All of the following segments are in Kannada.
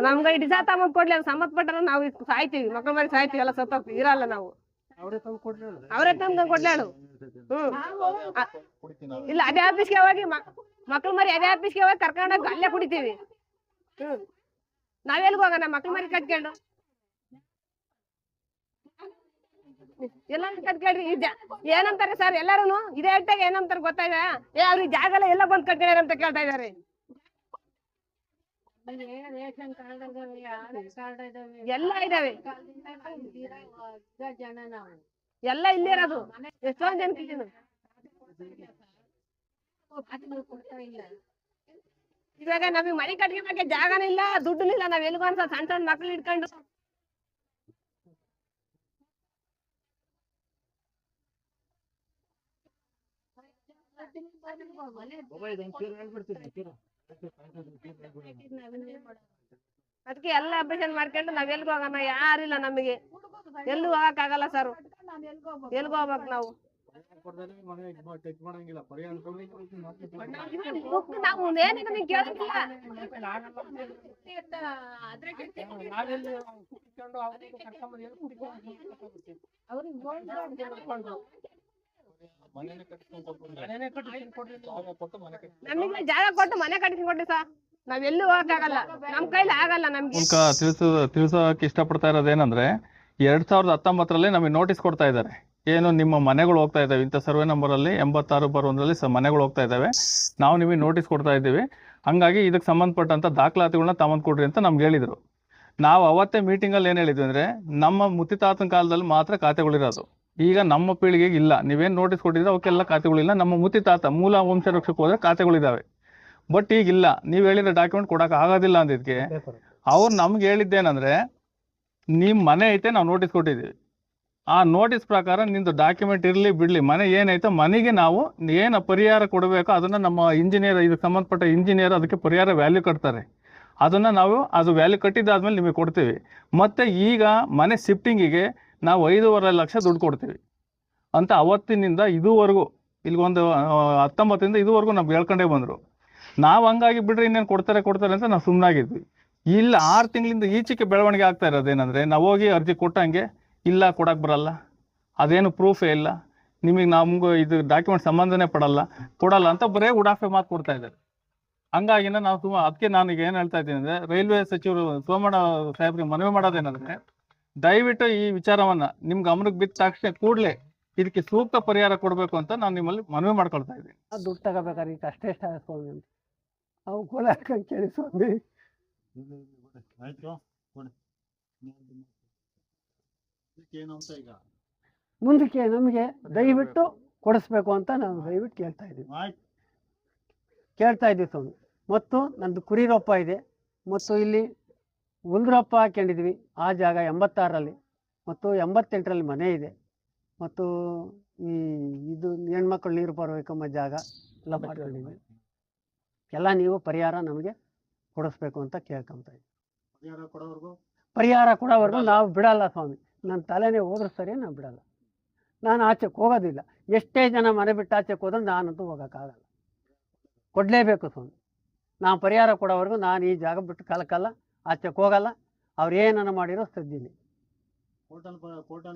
ನಮ್ಗೆ ಡಿಸಾ ತಗೊಂಡ್ ಕೊಡ್ಲಿ ಸಂಬಂಧಪಟ್ಟ ನಾವು ಸಾಯ್ತೀವಿ, ಮಕ್ಳ ಮರಿ ಸಾಯ್ತೀವಿ, ಎಲ್ಲ ಸತ್ತೋಗ್ತೀವಿ, ಇರಲ್ಲ ನಾವು. ಅವರೇ ತಂದು ಕೊಡ್ಲಾಳು. ಇಲ್ಲ ಅದೇ ಆಫೀಸ್ಗೆ ಹೋಗಿ ಮಕ್ಳ ಮರಿ ಅದೇ ಆಫೀಸ್ಗೆ ಹೋಗಿ ಕರ್ಕೊಂಡೋಗಿ ಅಲ್ಲೇ ಕುಡಿತೀವಿ. ನಾವೆಲ್ಗ ಹೋಗೋಣ ಮಕ್ಳ ಮರಿ ಕಟ್ಕೊಂಡು? ಎಲ್ಲ ಕಟ್ಕೊಳ್ರಿ. ಏನಂತಾರೆ ಸರ್ ಎಲ್ಲಾರು ಇದೇ ಹೇಳ್ತಾಗ ಏನಂತಾರೆ ಗೊತ್ತಾಯ್ತಾ? ಅವ್ರಿಗೆ ಜಾಗ ಎಲ್ಲ ಬಂದ್ ಕಟ್ಕೊಳ್ಯಾರ ಅಂತ ಕೇಳ್ತಾ ಇದಾರೆ. ಎಲ್ಲ ಇದಾವೆ, ಎಲ್ಲ ಇಲ್ಲೇ ಇರೋದು. ಎಷ್ಟೊಂದ್ ಜನ ಇವಾಗ ನಮಗೆ ಮನೆ ಕಟ್ಕೊಳಕ್ಕೆ ಜಾಗನೂ ಇಲ್ಲ, ದುಡ್ಡು ಇಲ್ಲ. ನಾವ್ ಎಲ್ಗೋ ಅಂತ ಸಣ್ಣ ಸಣ್ಣ ಮಕ್ಳು ಇಟ್ಕೊಂಡು ಅದಕ್ಕೆ ಎಲ್ಲ ಆಪರೇಷನ್ ಮಾಡ್ಕೊಂಡು ನಾವ್ ಎಲ್ಗ ಹೋಗೋಣ? ಯಾರಿಲ್ಲ ನಮಗೆ, ಎಲ್ಲೂ ಹೋಗಕ್ ಆಗಲ್ಲ ಸರ್. ಎಲ್ಗ ಹೋಗ್ಬೇಕು ನಾವು? ನಾವು ಏನಿದೆ ಕೇಳಂಗಿಲ್ಲ. ನಮಗೆ ಜಾಗ ಕೊಟ್ಟು ಮನೆ ಕಟ್ಟಿಸಿ ಕೊಡ್ರಿ ಸರ್, ನಾವೆಲ್ಲೂ ಹೋಗಕ್ಕಾಗಲ್ಲ, ನಮ್ ಕೈಲಿ ಆಗಲ್ಲ. ನಮ್ಗೆ ತಿಳಿಸೋಕೆ ಇಷ್ಟಪಡ್ತಾ ಇರೋದೇನಂದ್ರೆ 2019ರಲ್ಲಿ ನಮಗೆ ನೋಟಿಸ್ ಕೊಡ್ತಾ ಇದ್ದಾರೆ. ಏನು ನಿಮ್ಮ ಮನೆಗಳು ಹೋಗ್ತಾ ಇದ್ದಾವೆ, ಇಂಥ ಸರ್ವೆ ನಂಬರಲ್ಲಿ 86/1ರಲ್ಲಿ ಮನೆಗಳು ಹೋಗ್ತಾ ಇದ್ದಾವೆ, ನಾವು ನಿಮಗೆ ನೋಟಿಸ್ ಕೊಡ್ತಾ ಇದ್ದೀವಿ, ಹಂಗಾಗಿ ಇದಕ್ಕೆ ಸಂಬಂಧಪಟ್ಟಂತ ದಾಖಲಾತಿಗಳನ್ನ ತಗೊಂಡ್ ಕೊಡ್ರಿ ಅಂತ ನಮ್ಗೆ ಹೇಳಿದ್ರು. ನಾವು ಅವತ್ತೇ ಮೀಟಿಂಗಲ್ಲಿ ಏನು ಹೇಳಿದ್ವಿ ಅಂದ್ರೆ, ನಮ್ಮ ಮುತ್ತಿತಾತನ ಕಾಲದಲ್ಲಿ ಮಾತ್ರ ಖಾತೆಗಳಿರೋದು, ಈಗ ನಮ್ಮ ಪೀಳಿಗೆಗೆ ಇಲ್ಲ. ನೀವೇನು ನೋಟಿಸ್ ಕೊಟ್ಟಿದ್ರೆ ಅವಕ್ಕೆಲ್ಲ ಖಾತೆಗಳಿಲ್ಲ. ನಮ್ಮ ಮುತ್ತಿತಾತ ಮೂಲ ವಂಶ ರಕ್ಷಕ್ಕೆ ಹೋದ್ರೆ ಖಾತೆಗಳಿದ್ದಾವೆ, ಬಟ್ ಈಗಿಲ್ಲ. ನೀವು ಹೇಳಿರೋ ಡಾಕ್ಯುಮೆಂಟ್ ಕೊಡಕ್ಕೆ ಆಗೋದಿಲ್ಲ ಅಂದಿದ್ದಕ್ಕೆ ಅವ್ರು ನಮ್ಗೆ ಹೇಳಿದ್ದೇನಂದ್ರೆ, ನಿಮ್ಮ ಮನೆ ಐತೆ, ನಾವು ನೋಟಿಸ್ ಕೊಟ್ಟಿದ್ದೀವಿ, ಆ ನೋಟಿಸ್ ಪ್ರಕಾರ ನಿಂದು ಡಾಕ್ಯುಮೆಂಟ್ ಇರಲಿ ಬಿಡಲಿ, ಮನೆ ಏನೈತೆ ಮನೆಗೆ ನಾವು ಏನು ಪರಿಹಾರ ಕೊಡಬೇಕೋ ಅದನ್ನು ನಮ್ಮ ಇಂಜಿನಿಯರ್, ಇದಕ್ಕೆ ಸಂಬಂಧಪಟ್ಟ ಇಂಜಿನಿಯರ್ ಅದಕ್ಕೆ ಪರಿಹಾರ ವ್ಯಾಲ್ಯೂ ಕಟ್ತಾರೆ, ಅದನ್ನು ನಾವು ಅದು ವ್ಯಾಲ್ಯೂ ಕಟ್ಟಿದ್ದಾದ್ಮೇಲೆ ನಿಮಗೆ ಕೊಡ್ತೀವಿ. ಮತ್ತು ಈಗ ಮನೆ ಶಿಫ್ಟಿಂಗಿಗೆ ನಾವು 5.5 ಲಕ್ಷ ದುಡ್ಡು ಕೊಡ್ತೀವಿ ಅಂತ ಅವತ್ತಿನಿಂದ ಇದುವರೆಗೂ, ಇಲ್ಲಿಗೊಂದು 19ರಿಂದ ಇದುವರೆಗೂ ನಮ್ಗೆ ಹೇಳ್ಕೊಂಡೇ ಬಂದರು. ನಾವು ಹಂಗಾಗಿ ಬಿಡ್ರಿ ಇನ್ನೇನು ಕೊಡ್ತಾರೆ ಅಂತ ನಾವು ಸುಮ್ಮನಾಗಿದ್ವಿ. ಇಲ್ಲ 6 ತಿಂಗಳಿಂದ ಈಚೆಗೆ ಬೆಳವಣಿಗೆ ಆಗ್ತಾ ಇರೋದೇನೆಂದರೆ, ನಾವು ಹೋಗಿ ಅರ್ಜಿ ಕೊಟ್ಟಂಗೆ ಇಲ್ಲ ಕೊಡಕ್ಕೆ ಬರಲ್ಲ, ಅದೇನು ಪ್ರೂಫೇ ಇಲ್ಲ, ನಮಗೂ ಇದು ಡಾಕ್ಯುಮೆಂಟ್ ಸಂಬಂಧನೇ ಕೊಡಲ್ಲ ಅಂತ ಬರೀ ಉಡಾಫೆ ಮಾತು ಕೊಡ್ತಾ ಇದ್ದಾರೆ. ಹಂಗಾಗಿನ ನಾವು ಅದಕ್ಕೆ ನಾನು ಈಗ ಏನು ಹೇಳ್ತಾ ಇದ್ದೀನಿ ಅಂದರೆ, ರೈಲ್ವೆ ಸಚಿವರು ಸೋಮಣ್ಣ ಸಾಹೇಬ್ರಿಗೆ ಮನವಿ ಮಾಡೋದೇನೆಂದರೆ, ದಯವಿಟ್ಟು ಈ ವಿಚಾರವನ್ನು ನಿಮ್ಮ ಗಮನಕ್ಕೆ ಬಿದ್ದ ತಕ್ಷಣ ಕೂಡಲೇ ಇದಕ್ಕೆ ಸೂಕ್ತ ಪರಿಹಾರ ಕೊಡಬೇಕು ಅಂತ ನಾನು ನಿಮ್ಮಲ್ಲಿ ಮನವಿ ಮಾಡ್ಕೊಳ್ತಾ ಇದ್ದೀನಿ. ದುಡ್ಡು ತಗೋಬೇಕಾದ್ರೆ ಈಗ ಅಷ್ಟೇ ಸ್ವಾಮಿ ಅಂತ ಅವು ಕೋಲ ಹಾಕೊಂಡು ಕೇಳಿ ಸ್ವಾಮಿ. ಮುಂದಕ್ಕೆ ನಮಗೆ ದಯವಿಟ್ಟು ಕೊಡಿಸ್ಬೇಕು ಅಂತ ನಾವು ದಯವಿಟ್ಟು ಕೇಳ್ತಾ ಇದ್ದೀವಿ ಸ್ವಾಮಿ. ಮತ್ತು ನಂದು ಕುರಿರೊಪ್ಪ ಇದೆ, ಮತ್ತು ಇಲ್ಲಿ ಉಲ್ದ್ರಪ್ಪ ಹಾಕೊಂಡಿದ್ವಿ, ಆ ಜಾಗ 86ರಲ್ಲಿ ಮತ್ತು 88ರಲ್ಲಿ ಮನೆ ಇದೆ, ಮತ್ತು ಇದು ಹೆಣ್ಮಕ್ಳು ನೀರು ಬರಬೇಕಮ್ಮ ಜಾಗ ಎಲ್ಲ ಮಾಡ್ಕೊಂಡಿದ್ವಿ. ಎಲ್ಲ ನೀವು ಪರಿಹಾರ ನಮಗೆ ಕೊಡಿಸ್ಬೇಕು ಅಂತ ಕೇಳ್ಕೊಂತ ಇದ್ದೀವಿ. ಪರಿಹಾರ ಕೊಡೋವರೆಗೂ ನಾವು ಬಿಡಲ್ಲ ಸ್ವಾಮಿ. ನನ್ನ ತಲೆನೇ ಹೋದ್ರೂ ಸರಿ, ನಾವು ಬಿಡಲ್ಲ. ನಾನು ಆಚೆಗೆ ಹೋಗೋದಿಲ್ಲ. ಎಷ್ಟೇ ಜನ ಮನೆ ಬಿಟ್ಟು ಆಚೆಗೆ ಹೋದ್ರೆ ನಾನಂತೂ ಹೋಗೋಕ್ಕಾಗಲ್ಲ, ಕೊಡಲೇಬೇಕು ಸ್ವಾಮಿ. ನಾವು ಪರಿಹಾರ ಕೊಡೋವರೆಗೂ ನಾನು ಈ ಜಾಗ ಬಿಟ್ಟು ಕಲಕಲ್ಲ, ಆಚೆಗೆ ಹೋಗಲ್ಲ. ಅವ್ರು ಏನನ್ನ ಮಾಡಿರೋ ಸದ್ದಿನಿ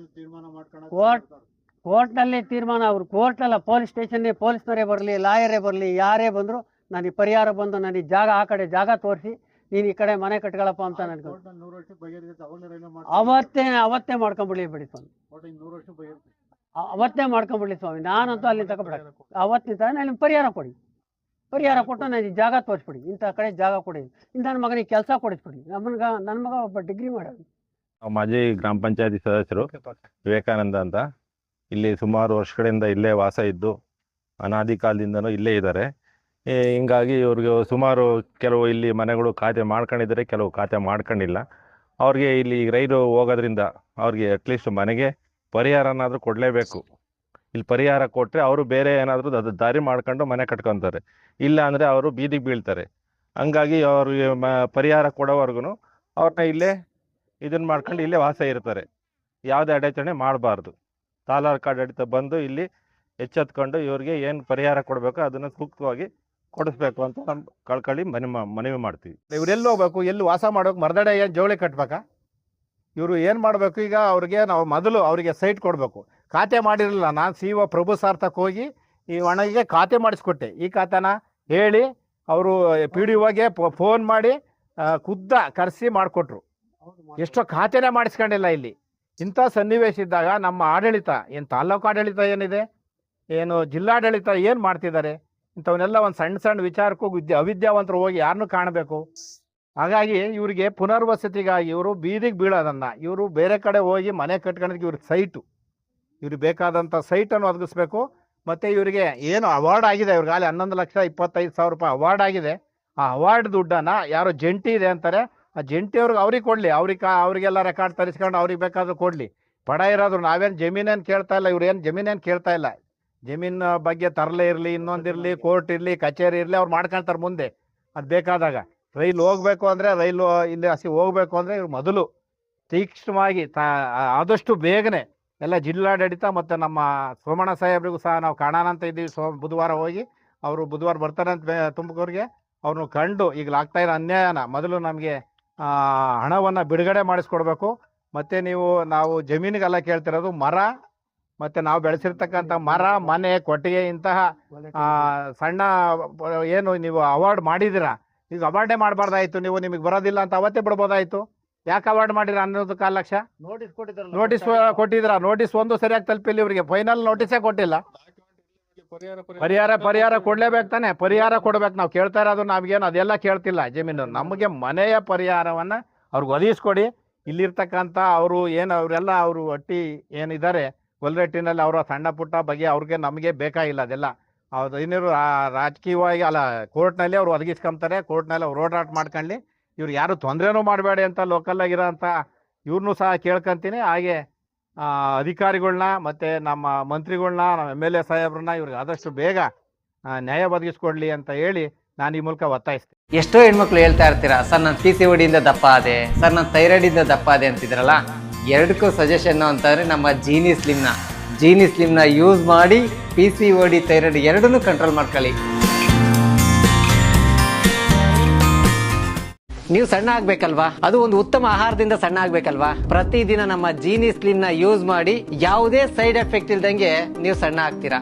ಕೋರ್ಟ್ನಲ್ಲಿ ತೀರ್ಮಾನ. ಅವರು ಕೋರ್ಟಲ್ಲ, ಪೊಲೀಸ್ ಸ್ಟೇಷನ್ನೇ, ಪೊಲೀಸ್ನವರೇ ಬರಲಿ, ಲಾಯರೇ ಬರಲಿ, ಯಾರೇ ಬಂದರೂ ನನಗೆ ಪರಿಹಾರ ಬಂದು ನನಗೆ ಜಾಗ, ಆ ಕಡೆ ಜಾಗ ತೋರಿಸಿ ನೀನು ಈ ಕಡೆ ಮನೆ ಕಟ್ಕೊಳಪ್ಪ ಅಂತ ನನಗೆ ಅವತ್ತೇ ಮಾಡ್ಕೊಂಬಿಡ್ಲಿ ಬಿಡಿ ಸ್ವಾಮಿ, ಅವತ್ತೇ ಮಾಡ್ಕೊಂಬಿಡ್ಲಿ ಸ್ವಾಮಿ. ನಾನಂತೂ ಅಲ್ಲಿ ತಗೊಬಿಡ, ಅವತ್ತಿನ ನನಗೆ ಪರಿಹಾರ ಕೊಡಿ, ಪರಿಹಾರ ಕೊಟ್ಟು ನನಗೆ ಜಾಗ ತೋರಿಸ್ಬಿಡಿ, ಇಂಥ ಕಡೆ ಜಾಗ ಕೊಡಿ, ನನ್ನ ಮಗನಿಗೆ ಕೆಲಸ ಕೊಡಿಸ್ಬಿಡಿ. ನನ್ನ ಮಗ ಒಬ್ಬ ಡಿಗ್ರಿ ಮಾಡೋದು. ಮಾಜಿ ಗ್ರಾಮ ಪಂಚಾಯತಿ ಸದಸ್ಯರು ವಿವೇಕಾನಂದ ಅಂತ. ಇಲ್ಲಿ ಸುಮಾರು ವರ್ಷಗಳಿಂದ ಇಲ್ಲೇ ವಾಸ ಇದ್ದು ಅನಾದಿ ಕಾಲದಿಂದನೂ ಇಲ್ಲೇ ಇದ್ದಾರೆ. ಹಿಂಗಾಗಿ ಇವ್ರಿಗೆ ಸುಮಾರು ಕೆಲವು ಇಲ್ಲಿ ಮನೆಗಳು ಖಾತೆ ಮಾಡ್ಕೊಂಡಿದ್ದಾರೆ, ಕೆಲವು ಖಾತೆ ಮಾಡ್ಕೊಂಡಿಲ್ಲ. ಅವ್ರಿಗೆ ಇಲ್ಲಿ ರೈಲು ಹೋಗೋದ್ರಿಂದ ಅವ್ರಿಗೆ ಅಟ್ಲೀಸ್ಟ್ ಮನೆಗೆ ಪರಿಹಾರನಾದರೂ ಕೊಡಲೇಬೇಕು. ಇಲ್ಲಿ ಪರಿಹಾರ ಕೊಟ್ಟರೆ ಅವರು ಬೇರೆ ಏನಾದರೂ ಅದು ದಾರಿ ಮಾಡ್ಕೊಂಡು ಮನೆ ಕಟ್ಕೊತಾರೆ, ಇಲ್ಲ ಅಂದರೆ ಅವರು ಬೀದಿಗೆ ಬೀಳ್ತಾರೆ. ಹಂಗಾಗಿ ಅವ್ರಿಗೆ ಪರಿಹಾರ ಕೊಡೋವರೆಗೂ ಅವ್ರನ್ನ ಇಲ್ಲೇ ಇದನ್ನು ಮಾಡ್ಕೊಂಡು ಇಲ್ಲೇ ವಾಸ ಇರ್ತಾರೆ. ಯಾವುದೇ ಅಡಚಣೆ ಮಾಡಬಾರ್ದು. ತಾಲೂಕು ಆಡಳಿತ ಬಂದು ಇಲ್ಲಿ ಎಚ್ಚೆತ್ಕೊಂಡು ಇವ್ರಿಗೆ ಏನು ಪರಿಹಾರ ಕೊಡಬೇಕು ಅದನ್ನು ಸೂಕ್ತವಾಗಿ ಕೊಡಿಸ್ಬೇಕು ಅಂತ ನಮ್ಮ ಕಳ್ಕೊಳ್ಳಿ ಮನವಿ ಮಾಡ್ತೀವಿ. ಇವ್ರೆಲ್ಲಿ ಹೋಗ್ಬೇಕು, ಎಲ್ಲಿ ವಾಸ ಮಾಡೋಕೆ, ಮರದಡೆ ಏನು ಜವಳಿ ಕಟ್ಬೇಕಾ? ಇವರು ಏನು ಮಾಡಬೇಕು ಈಗ? ಅವ್ರಿಗೆ ನಾವು ಮೊದಲು ಅವರಿಗೆ ಸೈಟ್ ಕೊಡಬೇಕು. ಖಾತೆ ಮಾಡಿರಲಿಲ್ಲ. ನಾನು CEO ಪ್ರಭು ಸಾರ್ಥಕ್ ಹೋಗಿ ಈ ಒಣಗಿಗೆ ಖಾತೆ ಮಾಡಿಸ್ಕೊಟ್ಟೆ. ಈ ಖಾತೆನ ಹೇಳಿ ಅವರು PDOಗೆ ಫೋನ್ ಮಾಡಿ ಖುದ್ದ ಕರೆಸಿ ಮಾಡಿಕೊಟ್ರು. ಎಷ್ಟೋ ಖಾತೆನೇ ಮಾಡಿಸ್ಕೊಂಡಿಲ್ಲ ಇಲ್ಲಿ. ಇಂಥ ಸನ್ನಿವೇಶ ಇದ್ದಾಗ ನಮ್ಮ ಆಡಳಿತ ಏನು, ತಾಲ್ಲೂಕು ಆಡಳಿತ ಏನಿದೆ, ಏನು ಜಿಲ್ಲಾಡಳಿತ ಏನು ಮಾಡ್ತಿದ್ದಾರೆ? ಇಂಥವನ್ನೆಲ್ಲ ಒಂದು ಸಣ್ಣ ಸಣ್ಣ ವಿಚಾರಕ್ಕೂ ಅವಿದ್ಯಾವಂತರು ಹೋಗಿ ಯಾರನ್ನೂ ಕಾಣಬೇಕು. ಹಾಗಾಗಿ ಇವರಿಗೆ ಪುನರ್ವಸತಿಗಾಗಿ ಇವರು ಬೀದಿಗೆ ಬೀಳೋದನ್ನು, ಇವರು ಬೇರೆ ಕಡೆ ಹೋಗಿ ಮನೆ ಕಟ್ಕೊಳ್ಳೋದಕ್ಕೆ ಇವ್ರಿಗೆ ಇವ್ರಿಗೆ ಬೇಕಾದಂಥ ಸೈಟನ್ನು ಒದಗಿಸ್ಬೇಕು. ಮತ್ತು ಇವರಿಗೆ ಏನು ಅವಾರ್ಡ್ ಆಗಿದೆ, ಇವ್ರಿಗೆ ಅಲ್ಲಿ 11,25,000 ರೂಪಾಯಿ ಅವಾರ್ಡ್ ಆಗಿದೆ. ಆ ಅವಾರ್ಡ್ ದುಡ್ಡನ್ನು ಯಾರೋ ಜಂಟಿ ಇದೆ ಅಂತಾರೆ, ಆ ಜಂಟಿಯವ್ರಿಗೆ ಅವ್ರಿಗೆ ಕೊಡಲಿ. ಅವರಿಗೆಲ್ಲ ರೆಕಾರ್ಡ್ ತರಿಸ್ಕೊಂಡು ಅವ್ರಿಗೆ ಬೇಕಾದ್ರೂ ಕೊಡಲಿ. ಬಡ ಇರೋದ್ರು ನಾವೇನು ಜಮೀನೇನು ಕೇಳ್ತಾ ಇಲ್ಲ, ಇವ್ರೇನು ಜಮೀನೇನು ಕೇಳ್ತಾ ಇಲ್ಲ. ಜಮೀನು ಬಗ್ಗೆ ತರಲೆ ಇರಲಿ, ಇನ್ನೊಂದಿರಲಿ, ಕೋರ್ಟ್ ಇರಲಿ, ಕಚೇರಿ ಇರಲಿ, ಅವ್ರು ಮಾಡ್ಕೊಳ್ತಾರೆ ಮುಂದೆ ಅದು ಬೇಕಾದಾಗ. ರೈಲು ಹೋಗಬೇಕು ಅಂದರೆ, ರೈಲು ಇಲ್ಲಿ ಹಸಿ ಹೋಗಬೇಕು ಅಂದರೆ ಇವ್ರು ಮೊದಲು ತೀಕ್ಷ್ಣವಾಗಿ ಆದಷ್ಟು ಬೇಗನೆ ಎಲ್ಲ ಜಿಲ್ಲಾಡಳಿತ ಮತ್ತು ನಮ್ಮ ಸೋಮಣ್ಣ ಸಾಹೇಬ್ರಿಗೂ ಸಹ ನಾವು ಕಾಣೋಣ ಅಂತ ಇದ್ದೀವಿ. ಬುಧವಾರ ಹೋಗಿ ಅವರು ಬುಧವಾರ ಬರ್ತಾರೆ ಅಂತ ತುಮಕೂರಿಗೆ. ಅವ್ರನ್ನ ಕಂಡು ಈಗಲಾಗ್ತಾ ಇರೋ ಅನ್ಯಾಯನ ಮೊದಲು ನಮಗೆ ಹಣವನ್ನು ಬಿಡುಗಡೆ ಮಾಡಿಸ್ಕೊಡ್ಬೇಕು. ಮತ್ತು ನಾವು ಜಮೀನಿಗೆಲ್ಲ ಕೇಳ್ತಿರೋದು ಮರ, ಮತ್ತು ನಾವು ಬೆಳೆಸಿರ್ತಕ್ಕಂಥ ಮರ, ಮನೆ, ಕೊಟ್ಟಿಗೆ, ಇಂತಹ ಸಣ್ಣ ಏನು ನೀವು ಅವಾರ್ಡ್ ಮಾಡಿದ್ದೀರಾ, ಈಗ ಅವಾರ್ಡೇ ಮಾಡಬಾರ್ದಾಯ್ತು. ನಿಮಗೆ ಬರೋದಿಲ್ಲ ಅಂತ ಅವತ್ತೇ ಬಿಡ್ಬೋದಾಯ್ತು. ಯಾಕೆ ಅವಾರ್ಡ್ ಮಾಡಿರ? 11 ಲಕ್ಷ ನೋಟಿಸ್ ಕೊಟ್ಟಿದ್ರ. ನೋಟಿಸ್ ಒಂದು ಸರಿಯಾಗಿ ತಲುಪಿಲ್ಲ ಇವರಿಗೆ. ಫೈನಲ್ ನೋಟಿಸೇ ಕೊಟ್ಟಿಲ್ಲ. ಪರಿಹಾರ ಕೊಡ್ಲೇಬೇಕು ತಾನೆ. ಪರಿಹಾರ ಕೊಡ್ಬೇಕು. ನಾವು ಕೇಳ್ತಾ ಇರೋದು ನಾವೇನು ಅದೆಲ್ಲ ಕೇಳ್ತಿಲ್ಲ. ಜಮೀನು ನಮಗೆ ಮನೆಯ ಪರಿಹಾರವನ್ನು ಅವ್ರಿಗೆ ಒದಗಿಸ್ಕೊಡಿ. ಇಲ್ಲಿರ್ತಕ್ಕಂಥ ಅವರು ಏನು ಅವರೆಲ್ಲ ಅವರು ಅಟ್ಟಿ ಏನಿದ್ದಾರೆ ಗೊಲ್ರೆಟ್ಟಿನಲ್ಲಿ ಅವರ ಸಣ್ಣ ಪುಟ್ಟ ಬಗ್ಗೆ ಅವ್ರಿಗೆ ನಮಗೆ ಬೇಕಾಗಿಲ್ಲ. ಅದೆಲ್ಲ ಅವ್ರು ಏನಿರು ರಾಜಕೀಯವಾಗಿ ಅಲ್ಲ, ಕೋರ್ಟ್ನಲ್ಲಿ ಅವ್ರು ಒದಗಿಸ್ಕೊಂತಾರೆ. ಕೋರ್ಟ್ನಲ್ಲಿ ಅವ್ರು ಓಡಾಟ ಮಾಡ್ಕೊಳ್ಳಿ. ಇವ್ರು ಯಾರು ತೊಂದರೆನೂ ಮಾಡಬೇಡಿ ಅಂತ ಲೋಕಲ್ಲಾಗಿರೋ ಅಂಥ ಇವ್ರನ್ನೂ ಸಹ ಕೇಳ್ಕೊತೀನಿ. ಹಾಗೆ ಅಧಿಕಾರಿಗಳನ್ನ ಮತ್ತು ನಮ್ಮ ಮಂತ್ರಿಗಳನ್ನ, ನಮ್ಮ MLA ಸಾಹೇಬ್ರನ್ನ ಇವ್ರಿಗೆ ಆದಷ್ಟು ಬೇಗ ನ್ಯಾಯ ಒದಗಿಸ್ಕೊಡ್ಲಿ ಅಂತ ಹೇಳಿ ನಾನು ಈ ಮೂಲಕ ಒತ್ತಾಯಿಸ್ತೀನಿ. ಎಷ್ಟೋ ಹೆಣ್ಮಕ್ಳು ಹೇಳ್ತಾ ಇರ್ತೀರಾ, ಸರ್ ನಾನು PCOD ದಪ್ಪ ಆದೆ, ಸರ್ ನಾನು ಥೈರಾಯ್ಡಿಂದ ದಪ್ಪ ಆದೆ ಅಂತಿದ್ರಲ್ಲ. ಎರಡಕ್ಕೂ ಸಜೆಷನ್ ಅಂತಂದರೆ ನಮ್ಮ ಜೀನಿ ಸ್ಲಿಮ್ನ ಯೂಸ್ ಮಾಡಿ PCOD, ಥೈರಾಯ್ಡ್ ಎರಡನ್ನೂ ಕಂಟ್ರೋಲ್ ಮಾಡ್ಕೊಳ್ಳಿ. ನೀವು ಸಣ್ಣ ಆಗ್ಬೇಕಲ್ವಾ? ಅದು ಒಂದು ಉತ್ತಮ ಆಹಾರದಿಂದ ಸಣ್ಣ ಆಗ್ಬೇಕಲ್ವಾ? ಪ್ರತಿದಿನ ನಮ್ಮ ಜೀನಿ ಸ್ಲಿಮ್ನ ಯೂಸ್ ಮಾಡಿ ಯಾವುದೇ ಸೈಡ್ ಎಫೆಕ್ಟ್ ಇಲ್ದಂಗೆ ನೀವು ಸಣ್ಣ ಆಗ್ತೀರಾ.